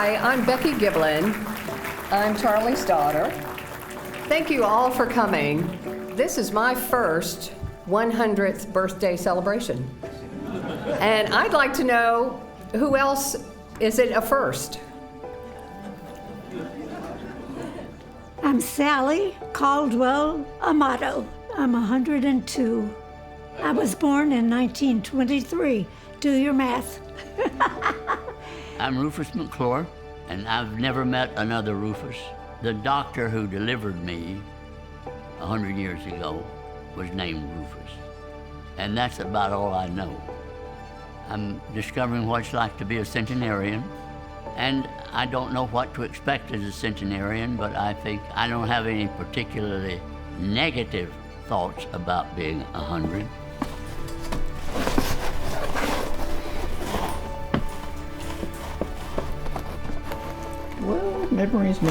Hi, I'm Becky Giblin. I'm Charlie's daughter. Thank you all for coming. This is my first 100th birthday celebration. And I'd like to know who else is it a first? I'm Sally Caldwell Amato. I'm 102. I was born in 1923. Do your math. I'm Rufus McClure, and I've never met another Rufus. The doctor who delivered me 100 years ago was named Rufus, and that's about all I know. I'm discovering what it's like to be a centenarian, and I don't know what to expect as a centenarian, but I think I don't have any particularly negative thoughts about being 100. Well, memories.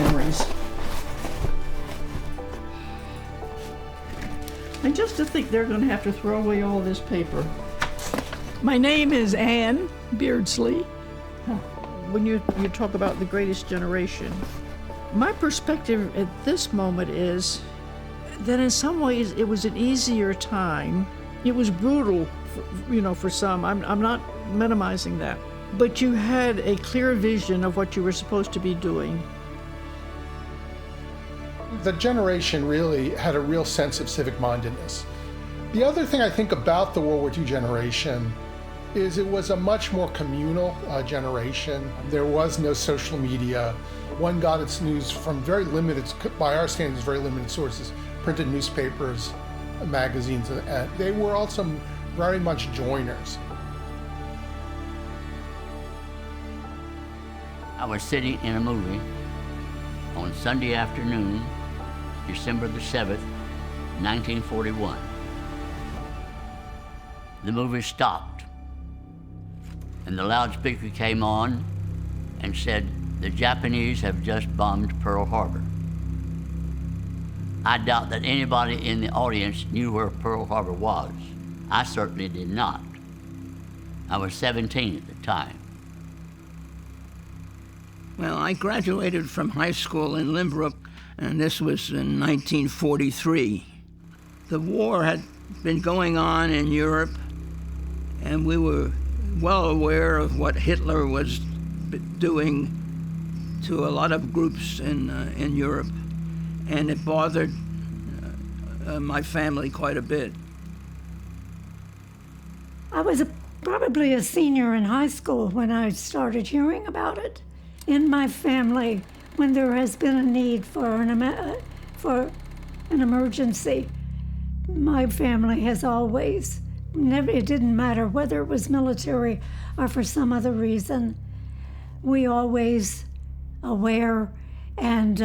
And just to think they're going to have to throw away all this paper. My name is Ann Beardsley. When you talk about the greatest generation, my perspective at this moment is that in some ways it was an easier time. It was brutal, for some. I'm not minimizing that. But you had a clear vision of what you were supposed to be doing. The generation really had a real sense of civic mindedness. The other thing I think about the World War II generation is it was a much more communal generation. There was no social media. One got its news from very limited, by our standards, very limited sources, printed newspapers, magazines, and they were also very much joiners. I was sitting in a movie on Sunday afternoon, December the 7th, 1941. The movie stopped, and the loudspeaker came on and said, "The Japanese have just bombed Pearl Harbor." I doubt that anybody in the audience knew where Pearl Harbor was. I certainly did not. I was 17 at the time. Well, I graduated from high school in Limbrook, and this was in 1943. The war had been going on in Europe, and we were well aware of what Hitler was doing to a lot of groups in Europe, and it bothered my family quite a bit. I was probably a senior in high school when I started hearing about it. In my family, when there has been a need for an emergency, my family has always, it didn't matter whether it was military or for some other reason, we always aware and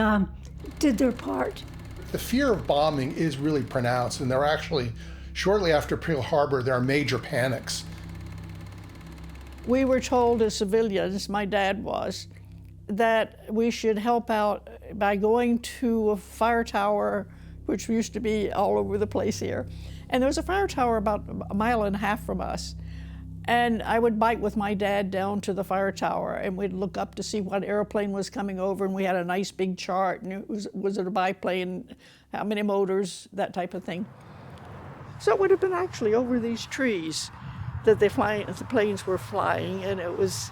did their part. The fear of bombing is really pronounced, and there are actually, shortly after Pearl Harbor, there are major panics. We were told as civilians, my dad was, that we should help out by going to a fire tower, which used to be all over the place here. And there was a fire tower about a mile and a half from us. And I would bike with my dad down to the fire tower, and we'd look up to see what airplane was coming over, and we had a nice big chart, and was it a biplane, how many motors, that type of thing. So it would have been actually over these trees that the planes were flying, and it was,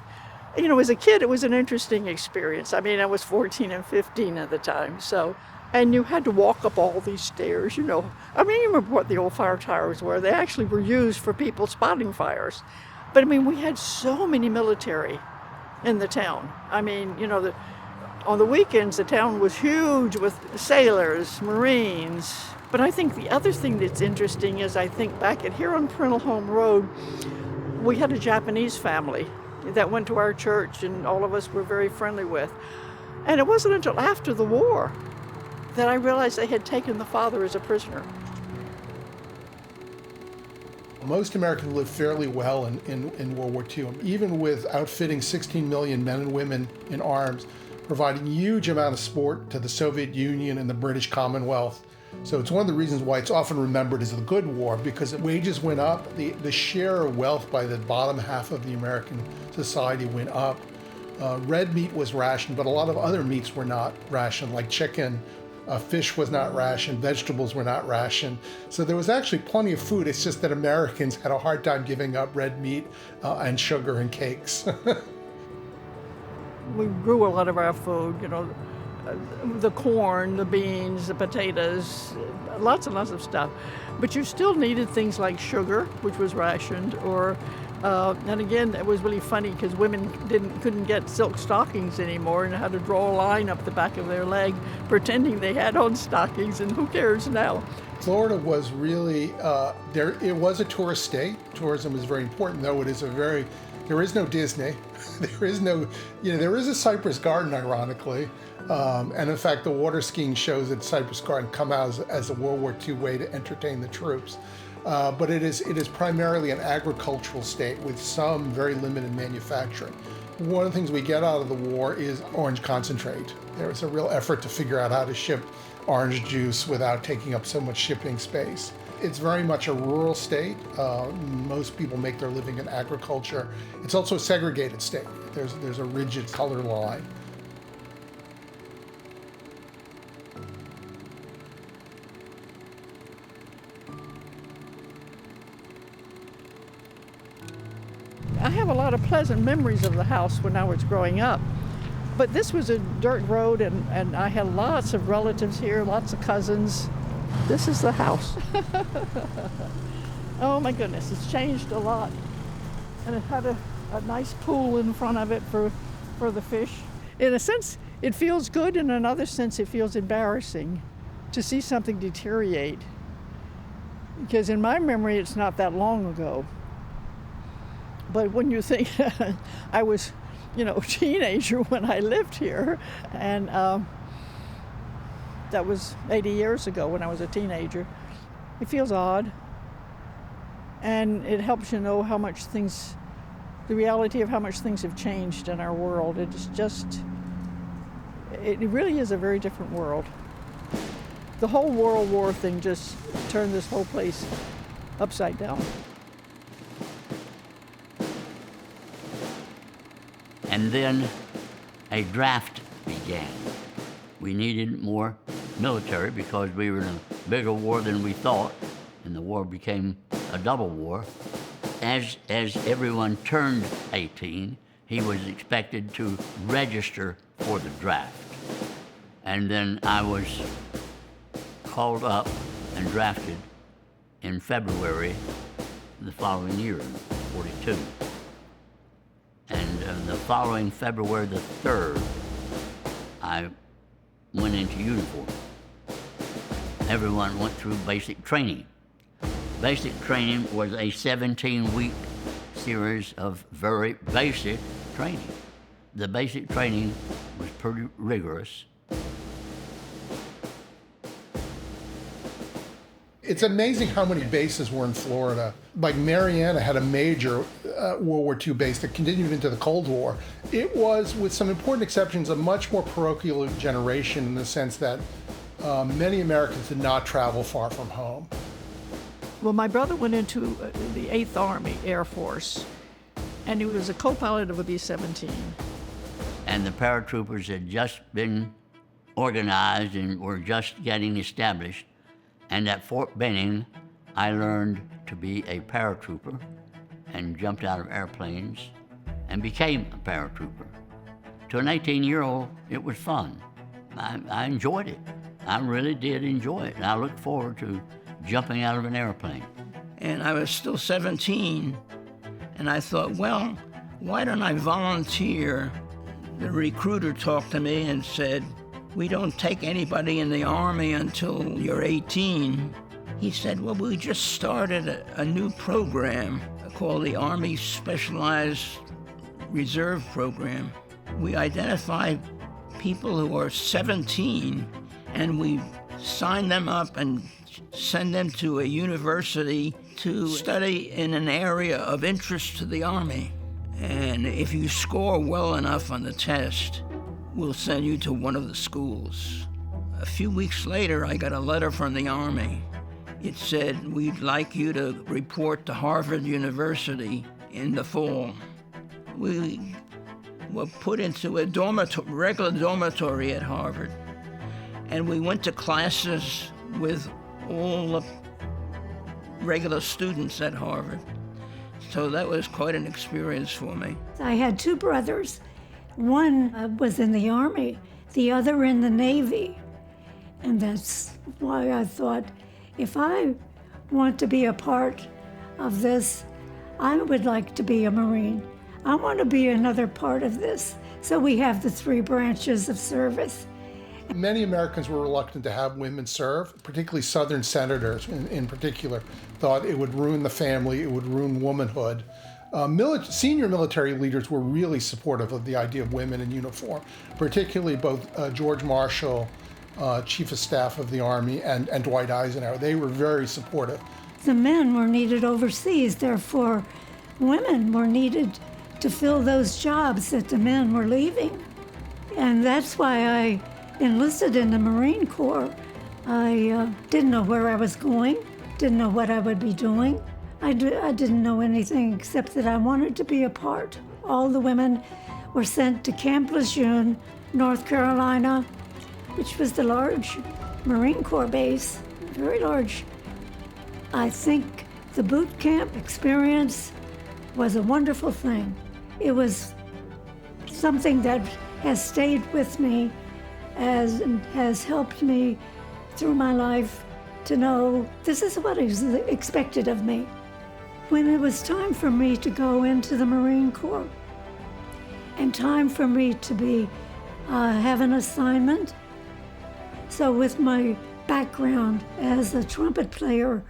as a kid, it was an interesting experience. I mean, I was 14 and 15 at the time, so, and you had to walk up all these stairs, I mean, you remember what the old fire towers were. They actually were used for people spotting fires. But I mean, we had so many military in the town. I mean, on the weekends, the town was huge with sailors, Marines. But I think the other thing that's interesting is I think back here on Parental Home Road, we had a Japanese family that went to our church, and all of us were very friendly with. And it wasn't until after the war that I realized they had taken the father as a prisoner. Most Americans lived fairly well in World War II, even with outfitting 16 million men and women in arms, providing huge amount of support to the Soviet Union and the British Commonwealth. So it's one of the reasons why it's often remembered as the good war, because wages went up, the share of wealth by the bottom half of the American society went up. Red meat was rationed, but a lot of other meats were not rationed, like chicken. Fish was not rationed, vegetables were not rationed. So there was actually plenty of food. It's just that Americans had a hard time giving up red meat and sugar and cakes. We grew a lot of our food, the corn, the beans, the potatoes, lots and lots of stuff. But you still needed things like sugar, which was rationed, and again, it was really funny because women couldn't get silk stockings anymore and had to draw a line up the back of their leg pretending they had on stockings, and who cares now? Florida was really, it was a tourist state. Tourism is very important, though it is there is no Disney. There is no, there is a Cypress Garden, ironically. And in fact, the water skiing shows at Cypress Garden come out as a World War II way to entertain the troops. But it is primarily an agricultural state with some very limited manufacturing. One of the things we get out of the war is orange concentrate. There was a real effort to figure out how to ship orange juice without taking up so much shipping space. It's very much a rural state. Most people make their living in agriculture. It's also a segregated state. There's a rigid color line. I have a lot of pleasant memories of the house when I was growing up. But this was a dirt road, and I had lots of relatives here, lots of cousins. This is the house. Oh my goodness, it's changed a lot. And it had a nice pool in front of it for the fish. In a sense, it feels good. In another sense, it feels embarrassing to see something deteriorate. Because in my memory, it's not that long ago. But when you think, I was, a teenager when I lived here, and that was 80 years ago when I was a teenager. It feels odd, and it helps you know how much the reality of how much things have changed in our world. It really is a very different world. The whole World War thing just turned this whole place upside down. And then a draft began. We needed more military because we were in a bigger war than we thought, and the war became a double war. As everyone turned 18, he was expected to register for the draft. And then I was called up and drafted in February the following year, 42. And the following February the 3rd, I went into uniform. Everyone went through basic training. Basic training was a 17-week series of very basic training. The basic training was pretty rigorous. It's amazing how many bases were in Florida. Like Mariana had a major World War II base that continued into the Cold War. It was, with some important exceptions, a much more parochial generation in the sense that many Americans did not travel far from home. Well, my brother went into the 8th Army Air Force, and he was a co-pilot of a B-17. And the paratroopers had just been organized and were just getting established. And at Fort Benning, I learned to be a paratrooper and jumped out of airplanes and became a paratrooper. To an 18-year-old, it was fun. I enjoyed it. I really did enjoy it. And I looked forward to jumping out of an airplane. And I was still 17, and I thought, well, why don't I volunteer? The recruiter talked to me and said, we don't take anybody in the Army until you're 18. He said, well, we just started a new program called the Army Specialized Reserve Program. We identify people who are 17, and we sign them up and send them to a university to study in an area of interest to the Army. And if you score well enough on the test, we'll send you to one of the schools. A few weeks later, I got a letter from the Army. It said, we'd like you to report to Harvard University in the fall. We were put into a regular dormitory at Harvard, and we went to classes with all the regular students at Harvard. So that was quite an experience for me. I had two brothers. One was in the Army, the other in the Navy. And that's why I thought, if I want to be a part of this, I would like to be a Marine. I want to be another part of this. So we have the three branches of service. Many Americans were reluctant to have women serve, particularly Southern senators in particular, thought it would ruin the family, it would ruin womanhood. Senior military leaders were really supportive of the idea of women in uniform, particularly both George Marshall, Chief of Staff of the Army, and Dwight Eisenhower. They were very supportive. The men were needed overseas, therefore women were needed to fill those jobs that the men were leaving. And that's why I enlisted in the Marine Corps. I didn't know where I was going, didn't know what I would be doing. I didn't know anything except that I wanted to be a part. All the women were sent to Camp Lejeune, North Carolina, which was the large Marine Corps base, very large. I think the boot camp experience was a wonderful thing. It was something that has stayed with me and has helped me through my life to know this is what is expected of me. When it was time for me to go into the Marine Corps and time for me to have an assignment, so with my background as a trumpet player,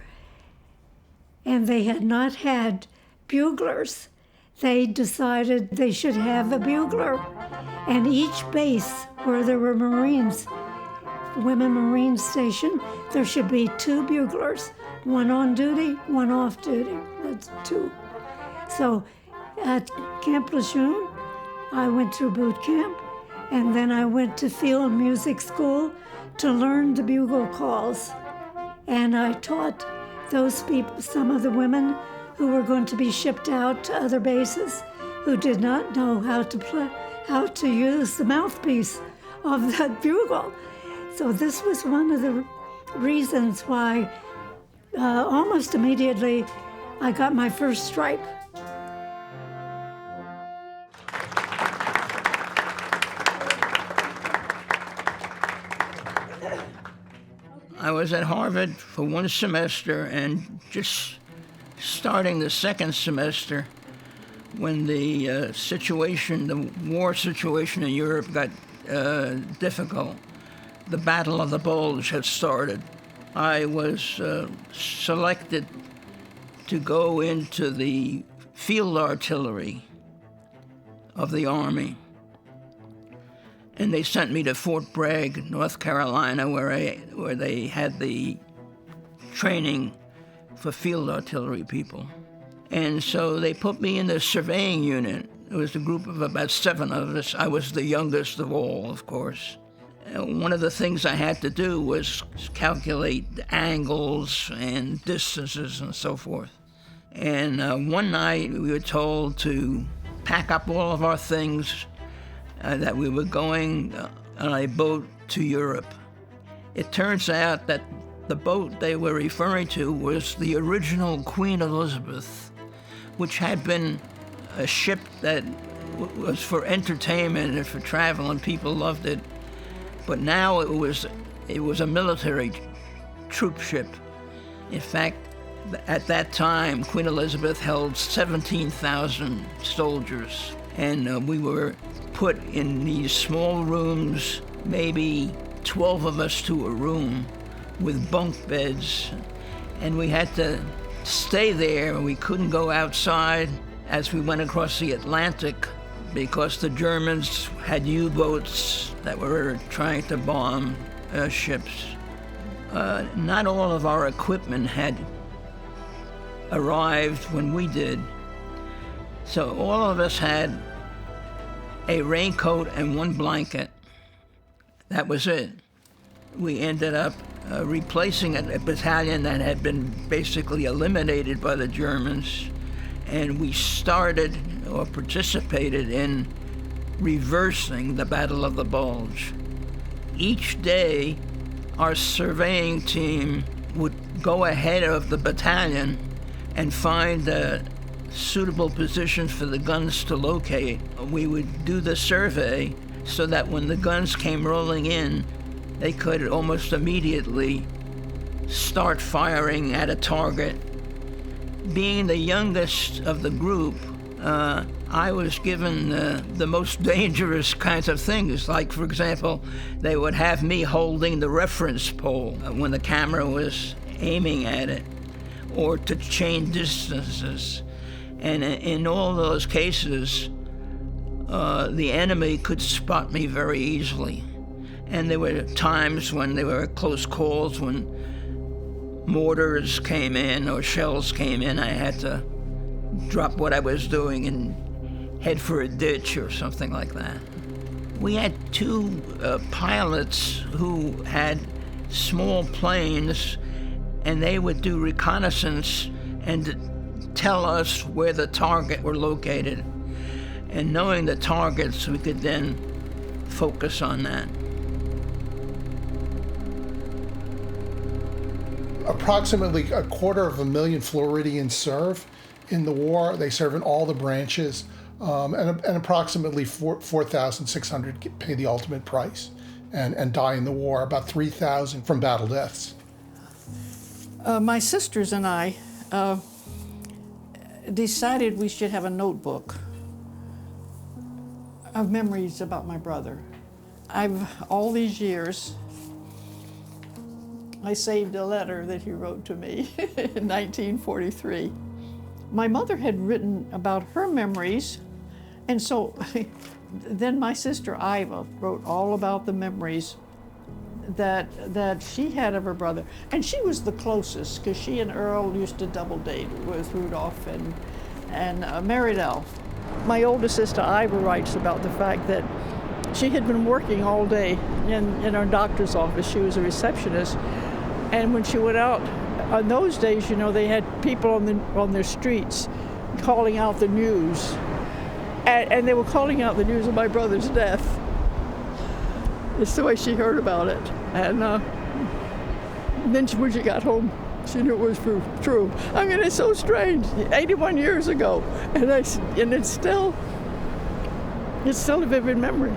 and they had not had buglers, they decided they should have a bugler. And each base where there were Marines, women Marine station, there should be two buglers, one on duty, one off duty. That's two. So at Camp Lejeune, I went through boot camp, and then I went to field music school to learn the bugle calls. And I taught those people, some of the women who were going to be shipped out to other bases, who did not know how to use the mouthpiece of that bugle. So this was one of the reasons why almost immediately I got my first stripe. I was at Harvard for one semester, and just starting the second semester, when the war situation in Europe got difficult, the Battle of the Bulge had started. I was selected to go into the field artillery of the Army. And they sent me to Fort Bragg, North Carolina, where they had the training for field artillery people. And so they put me in the surveying unit. It was a group of about 7 of us. I was the youngest of all, of course. And one of the things I had to do was calculate the angles and distances and so forth. And one night we were told to pack up all of our things, that we were going on a boat to Europe. It turns out that the boat they were referring to was the original Queen Elizabeth, which had been a ship that was for entertainment and for travel, and people loved it. But now it was a military troop ship. In fact, at that time, Queen Elizabeth held 17,000 soldiers, and we were put in these small rooms, maybe 12 of us to a room, with bunk beds, and we had to stay there. We couldn't go outside as we went across the Atlantic because the Germans had U-boats that were trying to bomb ships. Not all of our equipment had arrived when we did, so all of us had a raincoat and one blanket. That was it. We ended up replacing a battalion that had been basically eliminated by the Germans, and we started or participated in reversing the Battle of the Bulge. Each day, our surveying team would go ahead of the battalion and find a suitable position for the guns to locate. We would do the survey so that when the guns came rolling in, they could almost immediately start firing at a target. Being the youngest of the group, I was given the most dangerous kinds of things. Like, for example, they would have me holding the reference pole when the camera was aiming at it, or to change distances. And in all those cases, the enemy could spot me very easily. And there were times when there were close calls, when mortars came in or shells came in, I had to drop what I was doing and head for a ditch or something like that. We had two pilots who had small planes, and they would do reconnaissance and tell us where the target were located. And knowing the targets, we could then focus on that. Approximately 250,000 Floridians serve in the war. They serve in all the branches, and approximately 4,600 pay the ultimate price and die in the war, about 3,000 from battle deaths. My sisters and I decided we should have a notebook of memories about my brother. All these years, I saved a letter that he wrote to me in 1943. My mother had written about her memories, and so then my sister Iva wrote all about the memories that she had of her brother. And she was the closest, because she and Earl used to double date with Rudolph and married Alf. My older sister Iva writes about the fact that she had been working all day in her doctor's office. She was a receptionist. And when she went out, on those days, you know, they had people on their streets calling out the news. And they were calling out the news of my brother's death. It's the way she heard about it. And then when she got home, she knew it was true. I mean, it's so strange. 81 years ago, and it's still a vivid memory.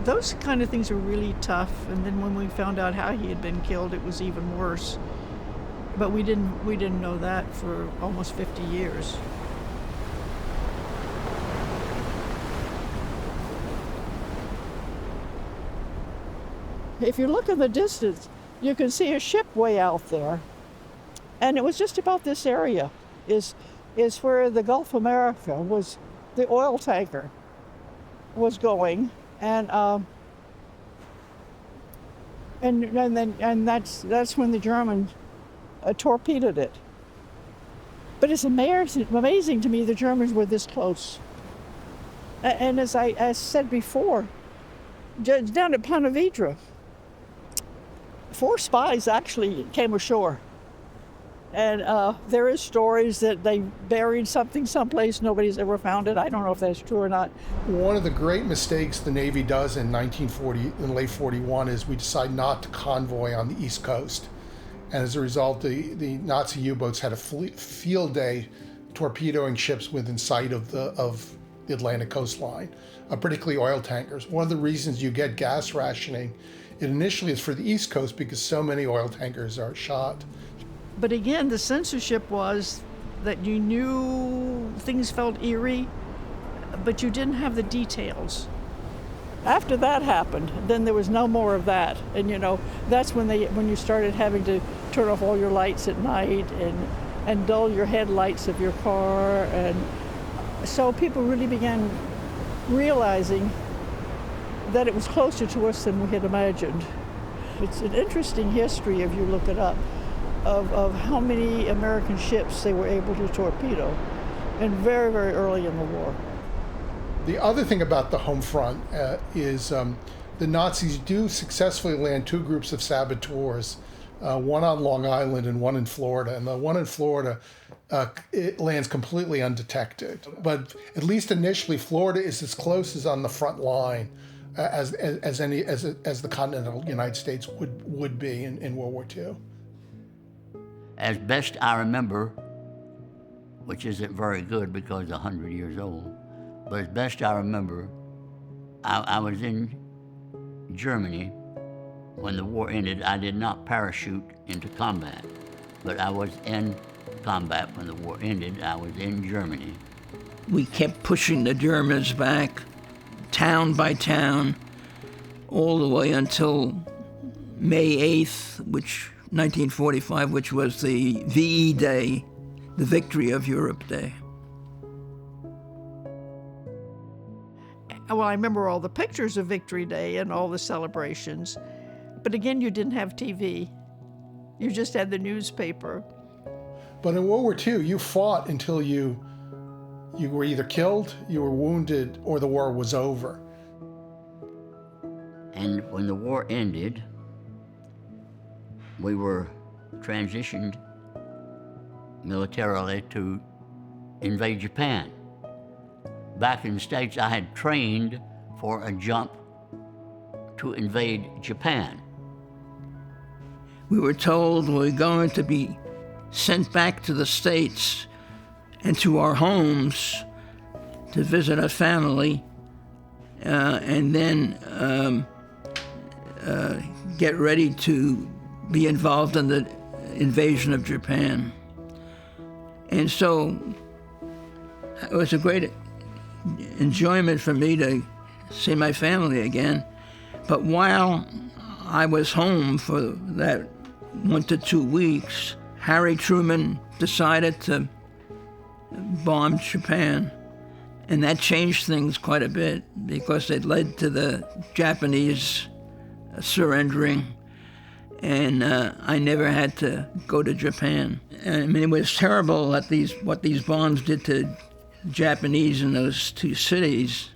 Those kind of things were really tough. And then when we found out how he had been killed, it was even worse. But we didn't know that for almost 50 years. If you look in the distance, you can see a ship way out there. And it was just about this area is where the Gulf of America was, the oil tanker was going. And that's when the Germans torpedoed it. But it's amazing to me the Germans were this close. And as I said before, down at Ponte Vedra, 4 spies actually came ashore. And there is stories that they buried something someplace, nobody's ever found it. I don't know if that's true or not. One of the great mistakes the Navy does in 1940, in late 41, is we decide not to convoy on the East Coast. And as a result, the Nazi U-boats had a field day torpedoing ships within sight of the Atlantic coastline, particularly oil tankers. One of the reasons you get gas rationing, it initially is for the East Coast because so many oil tankers are shot. But again, the censorship was that you knew things felt eerie, but you didn't have the details. After that happened, then there was no more of that. And you know, that's when you started having to turn off all your lights at night and dull your headlights of your car. And so people really began realizing that it was closer to us than we had imagined. It's an interesting history, if you look it up, of how many American ships they were able to torpedo, and very, very early in the war. The other thing about the home front is the Nazis do successfully land 2 groups of saboteurs one on Long Island and one in Florida. And the one in Florida, it lands completely undetected. But at least initially, Florida is as close as on the front line as the continental United States would be in World War II. As best I remember, which isn't very good because 100 years old, but as best I remember, I was in Germany when the war ended. I did not parachute into combat, but I was in combat when the war ended. I was in Germany. We kept pushing the Germans back, town by town, all the way until May 8th, 1945, which was the VE Day, the Victory of Europe Day. Well, I remember all the pictures of Victory Day and all the celebrations. But again, you didn't have TV. You just had the newspaper. But in World War II, you fought until you were either killed, you were wounded, or the war was over. And when the war ended, we were transitioned militarily to invade Japan. Back in the States, I had trained for a jump to invade Japan. We were told we were going to be sent back to the States and to our homes to visit our family, and then get ready to be involved in the invasion of Japan. And so it was a great enjoyment for me to see my family again. But while I was home for that 1 to 2 weeks, Harry Truman decided to bomb Japan. And that changed things quite a bit because it led to the Japanese surrendering. And I never had to go to Japan. I mean, it was terrible that what these bombs did to Japanese in those two cities,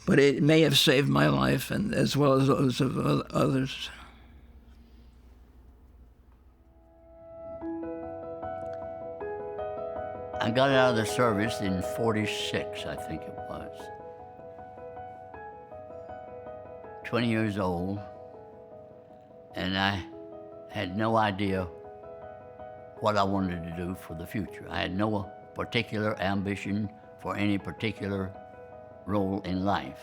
but it may have saved my life, and as well as those of others. I got out of the service in 46, I think it was. 20 years old, and I had no idea what I wanted to do for the future. I had no particular ambition for any particular role in life.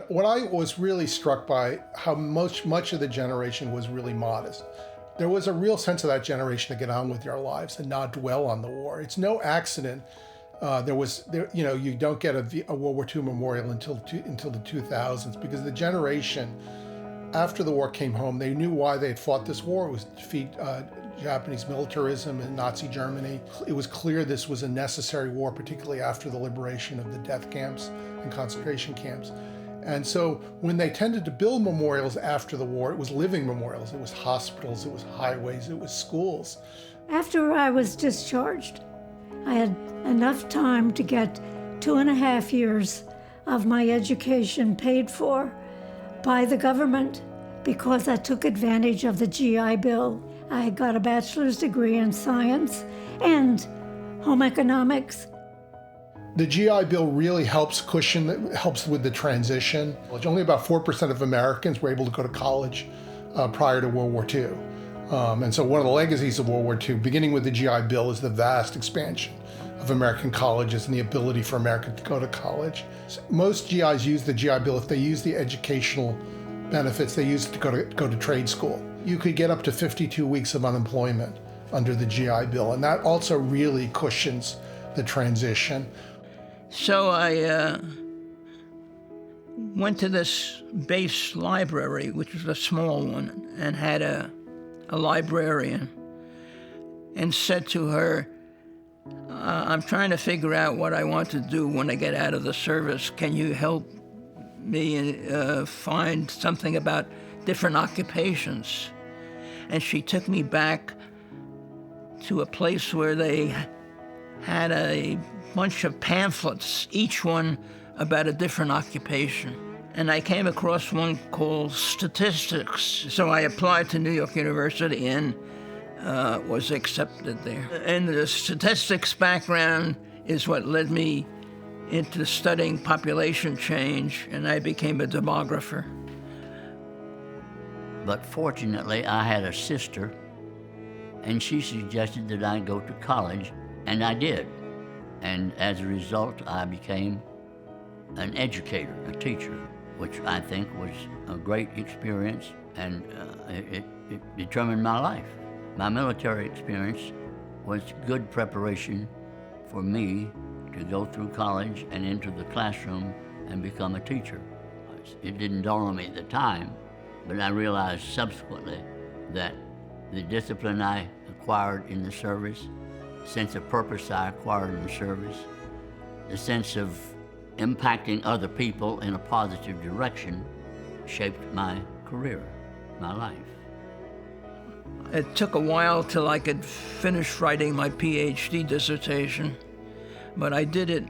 What I was really struck by how much of the generation was really modest. There was a real sense of that generation to get on with your lives and not dwell on the war. It's no accident. You don't get a World War II memorial until the 2000s, because the generation after the war came home, they knew why they had fought this war. It was to defeat Japanese militarism in Nazi Germany. It was clear this was a necessary war, particularly after the liberation of the death camps and concentration camps. And so when they tended to build memorials after the war, it was living memorials. It was hospitals, it was highways, it was schools. After I was discharged, I had enough time to get 2.5 years of my education paid for by the government because I took advantage of the GI Bill. I got a bachelor's degree in science and home economics. The GI Bill really helps with the transition. Only about 4% of Americans were able to go to college prior to World War II. And so one of the legacies of World War II, beginning with the GI Bill, is the vast expansion of American colleges and the ability for Americans to go to college. Most GIs use the GI Bill. If they use the educational benefits, they use it to go to trade school. You could get up to 52 weeks of unemployment under the GI Bill, and that also really cushions the transition. So I went to this base library, which was a small one, and had a librarian, and said to her, I'm trying to figure out what I want to do when I get out of the service. Can you help me find something about different occupations? And she took me back to a place where they had a bunch of pamphlets, each one about a different occupation. and I came across one called statistics. So I applied to New York University and was accepted there. And the statistics background is what led me into studying population change, and I became a demographer. But fortunately, I had a sister, and she suggested that I go to college, and I did. And as a result, I became an educator, a teacher, which I think was a great experience, and it determined my life. My military experience was good preparation for me to go through college and into the classroom and become a teacher. It didn't dawn on me at the time, but I realized subsequently that the discipline I acquired in the service, sense of purpose I acquired in the service, the sense of impacting other people in a positive direction shaped my career, my life. It took a while till I could finish writing my PhD dissertation, but I did it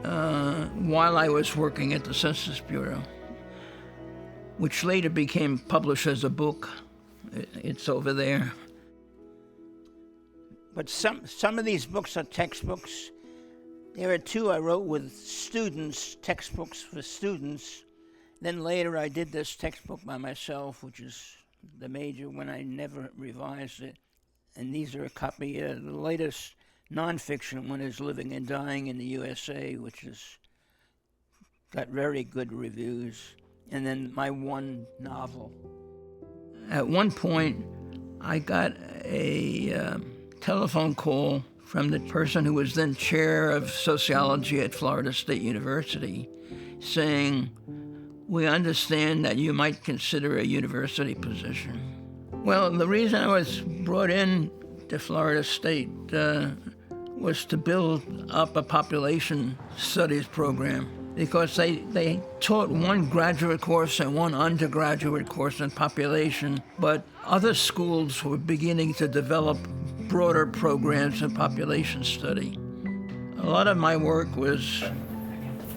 while I was working at the Census Bureau, which later became published as a book. It's over there. But some of these books are textbooks. There are two I wrote with students, textbooks for students. Then later I did this textbook by myself, which is the major one. I never revised it. And these are a copy. The latest nonfiction one is Living and Dying in the USA, which has got very good reviews. And then my one novel. At one point, I got a telephone call from the person who was then chair of sociology at Florida State University, saying, "We understand that you might consider a university position." Well, the reason I was brought in to Florida State was to build up a population studies program, because they taught one graduate course and one undergraduate course in population, but other schools were beginning to develop broader programs in population study. A lot of my work was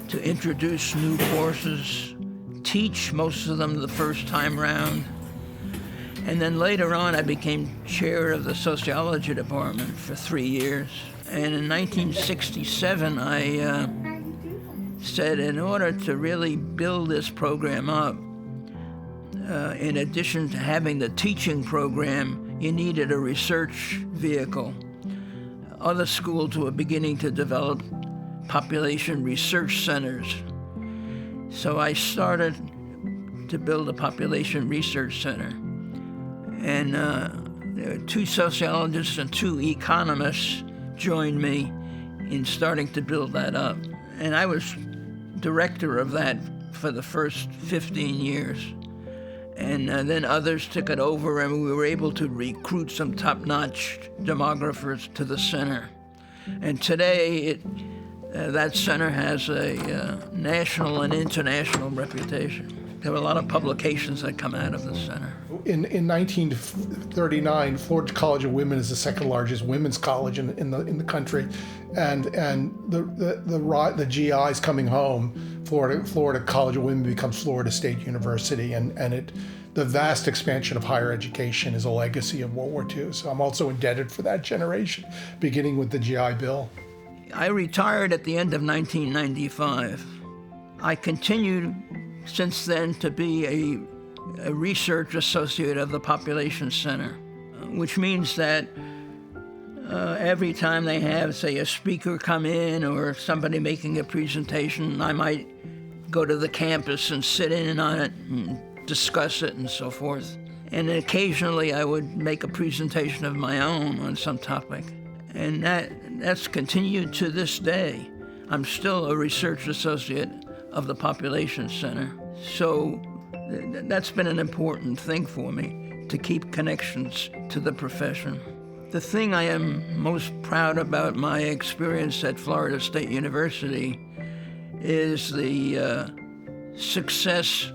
to introduce new courses, teach most of them the first time round, and then later on I became chair of the sociology department for 3 years. And in 1967, I said in order to really build this program up, in addition to having the teaching program, you needed a research vehicle. Other schools were beginning to develop population research centers. So I started to build a population research center. And there were 2 sociologists and 2 economists joined me in starting to build that up. And I was director of that for the first 15 years. And then others took it over, and we were able to recruit some top-notch demographers to the center. And today, that center has a national and international reputation. There were a lot of publications that come out of the center. In 1939, Florida College of Women is the second largest women's college in the country, and the GIs coming home, Florida College of Women becomes Florida State University, and the vast expansion of higher education is a legacy of World War II. So I'm also indebted for that generation, beginning with the GI Bill. I retired at the end of 1995. I continued since then to be a research associate of the Population Center, which means that every time they have, say, a speaker come in or somebody making a presentation, I might go to the campus and sit in on it and discuss it and so forth. And occasionally I would make a presentation of my own on some topic. And that's continued to this day. I'm still a research associate of the Population Center. So that's been an important thing for me, to keep connections to the profession. The thing I am most proud about my experience at Florida State University is the success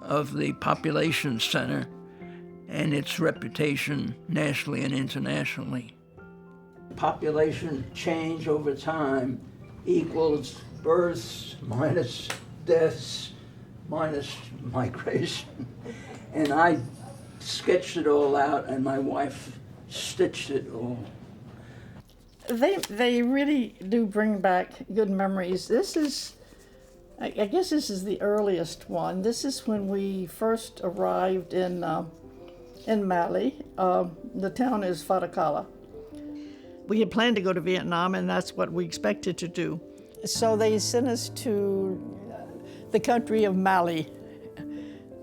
of the Population Center and its reputation nationally and internationally. Population change over time equals births minus deaths minus migration. And I sketched it all out, and my wife stitched it all. They really do bring back good memories. This is, I guess this is the earliest one. This is when we first arrived in Mali. The town is Fatakala. We had planned to go to Vietnam, and that's what we expected to do. So they sent us to the country of Mali.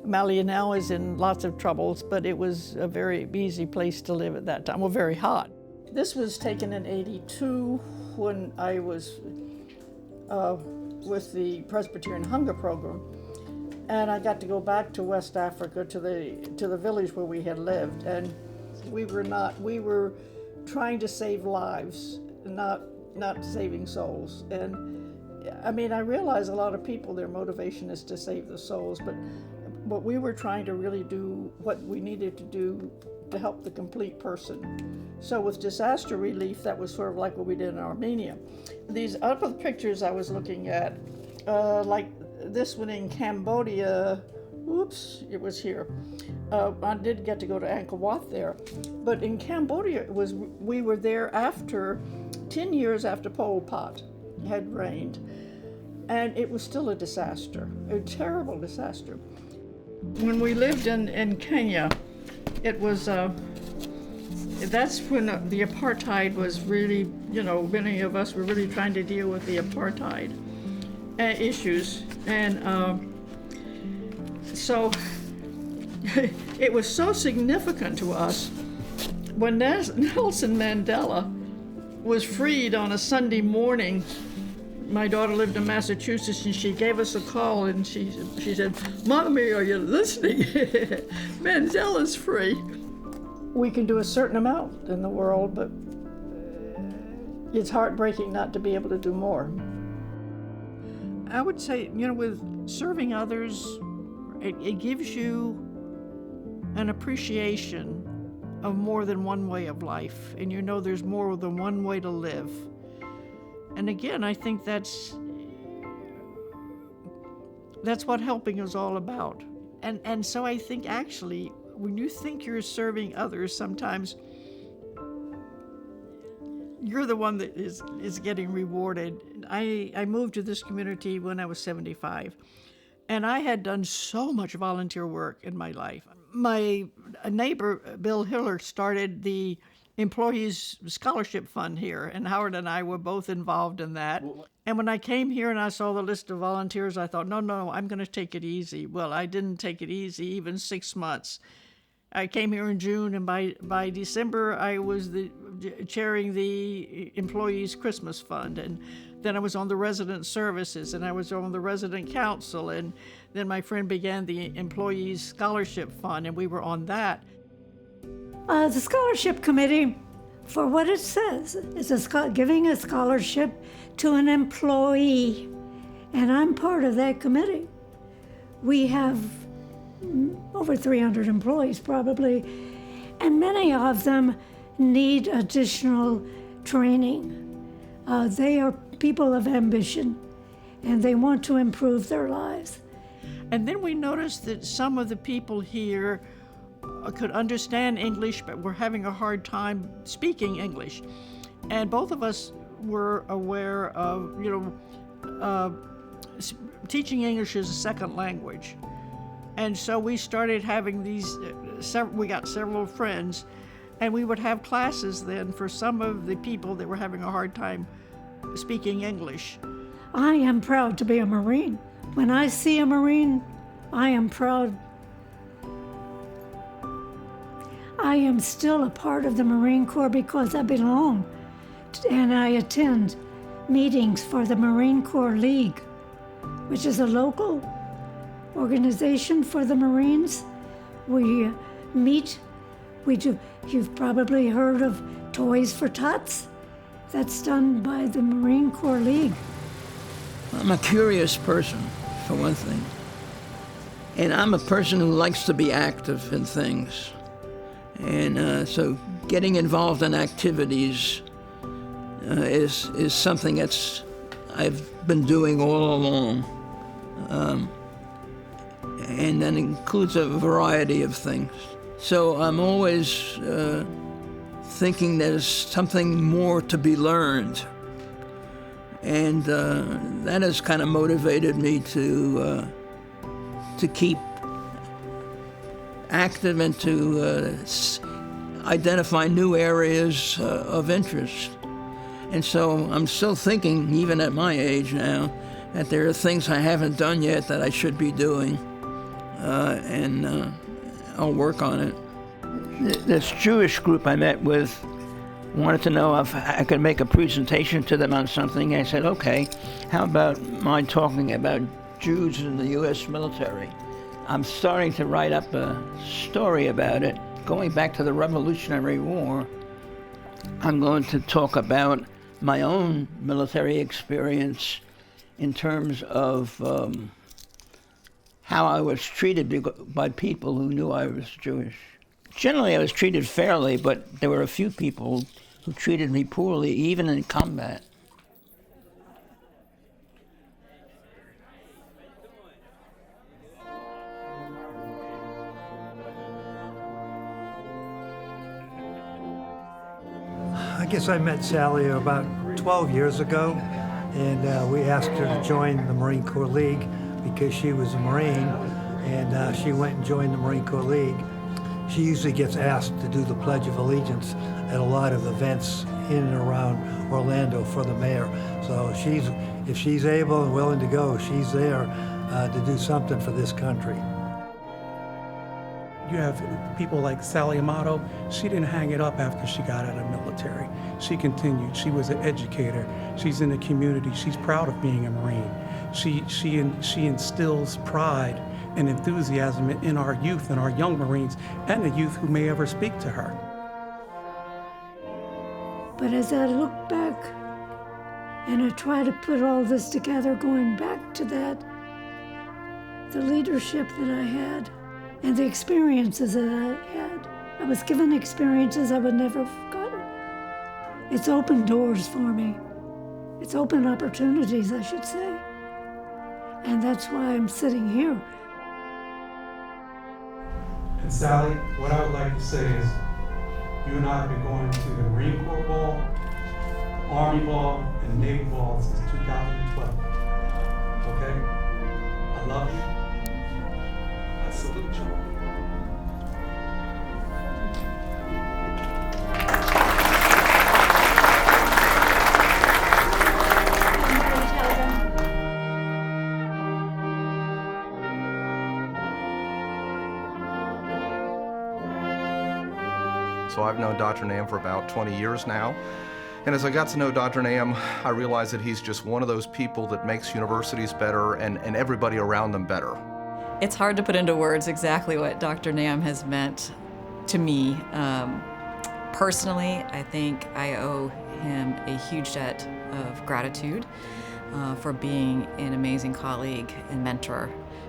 Mali now is in lots of troubles, but it was a very easy place to live at that time. Well, very hot. This was taken in '82 when I was with the Presbyterian Hunger Program, and I got to go back to West Africa to the village where we had lived, and we were trying to save lives, not saving souls. And I mean, I realize a lot of people, their motivation is to save the souls, but we were trying to really do what we needed to do to help the complete person. So with disaster relief, that was sort of like what we did in Armenia. These other pictures I was looking at, like this one in Cambodia, oops, it was here. I did get to go to Angkor Wat there, but in Cambodia, we were there after 10 years after Pol Pot had reigned, and it was still a disaster, a terrible disaster. When we lived in Kenya, it was, that's when the apartheid was really, many of us were really trying to deal with the apartheid issues. And so it was so significant to us when Nelson Mandela was freed on a Sunday morning. My daughter lived in Massachusetts, and she gave us a call, and she said, "Mommy, are you listening? Mandela's free." We can do a certain amount in the world, but it's heartbreaking not to be able to do more. I would say, with serving others, it gives you an appreciation of more than one way of life, and there's more than one way to live. And again, I think that's what helping is all about. And so I think actually, when you think you're serving others, sometimes you're the one that is getting rewarded. I moved to this community when I was 75, and I had done so much volunteer work in my life. My neighbor, Bill Hiller, started the Employees Scholarship Fund here, and Howard and I were both involved in that. And when I came here and I saw the list of volunteers, I thought, no, I'm going to take it easy. Well, I didn't take it easy even 6 months. I came here in June, and by December, I was chairing the Employees Christmas Fund, and then I was on the resident services, and I was on the resident council, and then my friend began the Employees Scholarship Fund, and we were on that. The scholarship committee, for what it says, is giving a scholarship to an employee, and I'm part of that committee. We have over 300 employees probably, and many of them need additional training. They are people of ambition, and they want to improve their lives. And then we noticed that some of the people here could understand English, but were having a hard time speaking English. And both of us were aware of, teaching English as a second language. And so we started having these, we got several friends, and we would have classes then for some of the people that were having a hard time speaking English. I am proud to be a Marine. When I see a Marine, I am proud. I am still a part of the Marine Corps because I belong and I attend meetings for the Marine Corps League, which is a local organization for the Marines. We meet, we do, you've probably heard of Toys for Tots. That's done by the Marine Corps League. I'm a curious person, for one thing. And I'm a person who likes to be active in things. And so getting involved in activities is something I've been doing all along. and that includes a variety of things. So I'm always thinking there's something more to be learned. And that has kind of motivated me to keep active and to identify new areas of interest. And so I'm still thinking, even at my age now, that there are things I haven't done yet that I should be doing, and I'll work on it. This Jewish group I met with wanted to know if I could make a presentation to them on something. I said, okay, how about my talking about Jews in the U.S. military? I'm starting to write up a story about it. Going back to the Revolutionary War, I'm going to talk about my own military experience in terms of how I was treated by people who knew I was Jewish. Generally, I was treated fairly, but there were a few people who treated me poorly, even in combat. I guess I met Sally about 12 years ago, and we asked her to join the Marine Corps League because she was a Marine, and she went and joined the Marine Corps League. She usually gets asked to do the Pledge of Allegiance at a lot of events in and around Orlando for the mayor. So if she's able and willing to go, she's there to do something for this country. You have people like Sally Amato. She didn't hang it up after she got out of the military. She continued. She was an educator. She's in the community. She's proud of being a Marine. She instills pride and enthusiasm in our youth and our young Marines and the youth who may ever speak to her. But as I look back and I try to put all this together, going back to that, the leadership that I had and the experiences that I had, I was given experiences I would never have forgotten. It's opened doors for me. It's opened opportunities, I should say. And that's why I'm sitting here. And Sally, what I would like to say is, you and I have been going to the Marine Corps Ball, the Army Ball, and the Navy Ball since 2012. Okay? I love you. I salute you. So I've known Dr. Nam for about 20 years now. And as I got to know Dr. Nam, I realized that he's just one of those people that makes universities better and everybody around them better. It's hard to put into words exactly what Dr. Nam has meant to me. Personally, I think I owe him a huge debt of gratitude for being an amazing colleague and mentor,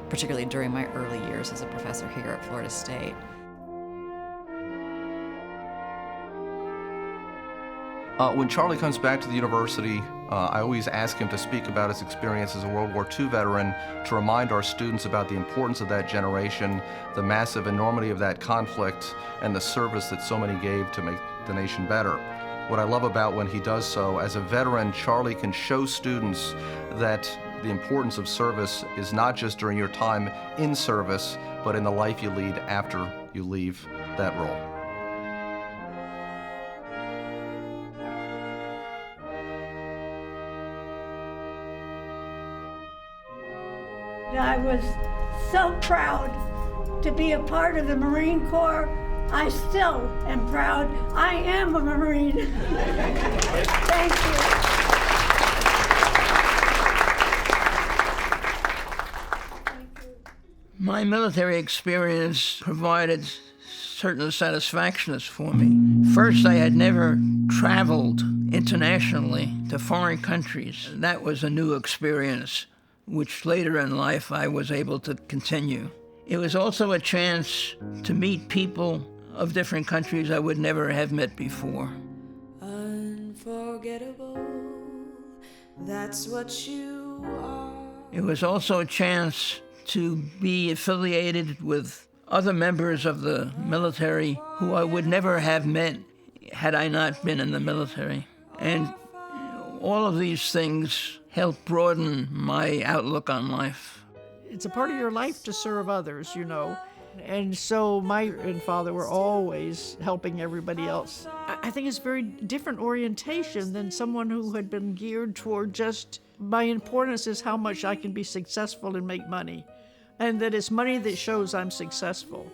particularly during my early years as a professor here at Florida State. When Charlie comes back to the university, I always ask him to speak about his experience as a World War II veteran, to remind our students about the importance of that generation, the massive enormity of that conflict, and the service that so many gave to make the nation better. What I love about when he does so, as a veteran, Charlie can show students that the importance of service is not just during your time in service, but in the life you lead after you leave that role. I was so proud to be a part of the Marine Corps. I still am proud. I am a Marine. Thank you. My military experience provided certain satisfactions for me. First, I had never traveled internationally to foreign countries. That was a new experience, which later in life I was able to continue. It was also a chance to meet people of different countries I would never have met before. Unforgettable, that's what you are. It was also a chance to be affiliated with other members of the military who I would never have met had I not been in the military. And all of these things help broaden my outlook on life. It's a part of your life to serve others, you know. And so my grandfather were always helping everybody else. I think it's a very different orientation than someone who had been geared toward just my importance is how much I can be successful and make money, and that it's money that shows I'm successful.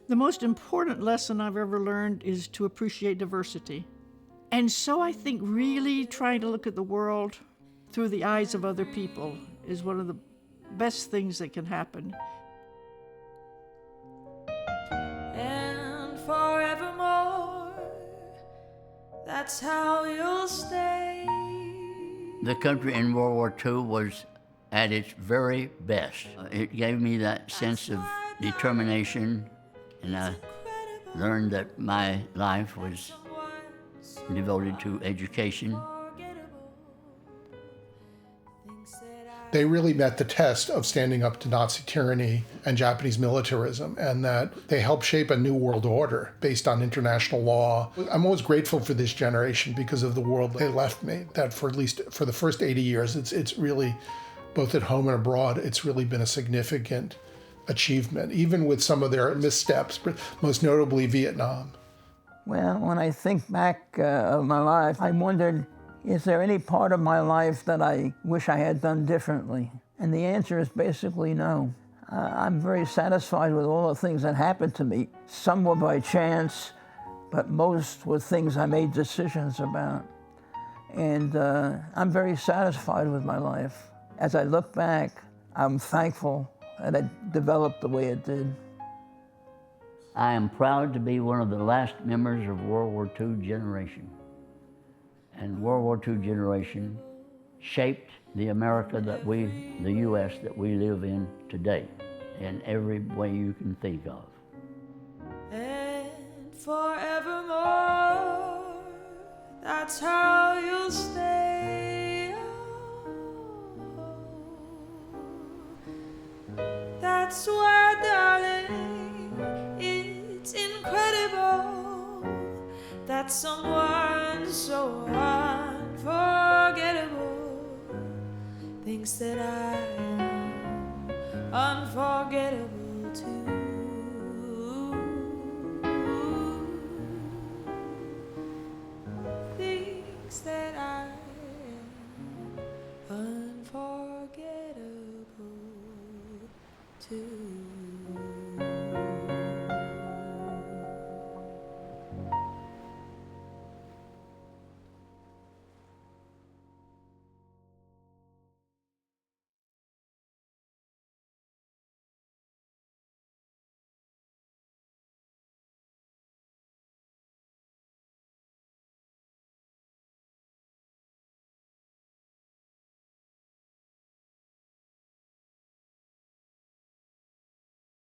The most important lesson I've ever learned is to appreciate diversity. And so I think really trying to look at the world through the eyes of other people is one of the best things that can happen. And forevermore, that's how you'll stay. The country in World War II was at its very best. It gave me that sense of determination, and I learned that my life was devoted to education. They really met the test of standing up to Nazi tyranny and Japanese militarism, and that they helped shape a new world order based on international law. I'm always grateful for this generation because of the world they left me, that for at least for the first 80 years, it's really, both at home and abroad, it's really been a significant achievement, even with some of their missteps, but most notably Vietnam. Well, when I think back of my life, I wondered, is there any part of my life that I wish I had done differently? And the answer is basically no. I'm very satisfied with all the things that happened to me. Some were by chance, but most were things I made decisions about. And I'm very satisfied with my life. As I look back, I'm thankful that it developed the way it did. I am proud to be one of the last members of World War II generation. And World War II generation shaped the America that the U.S. that we live in today, in every way you can think of. And forevermore, that's how you'll stay. That's why, darling, it's incredible that someone so unforgettable thinks that I am unforgettable.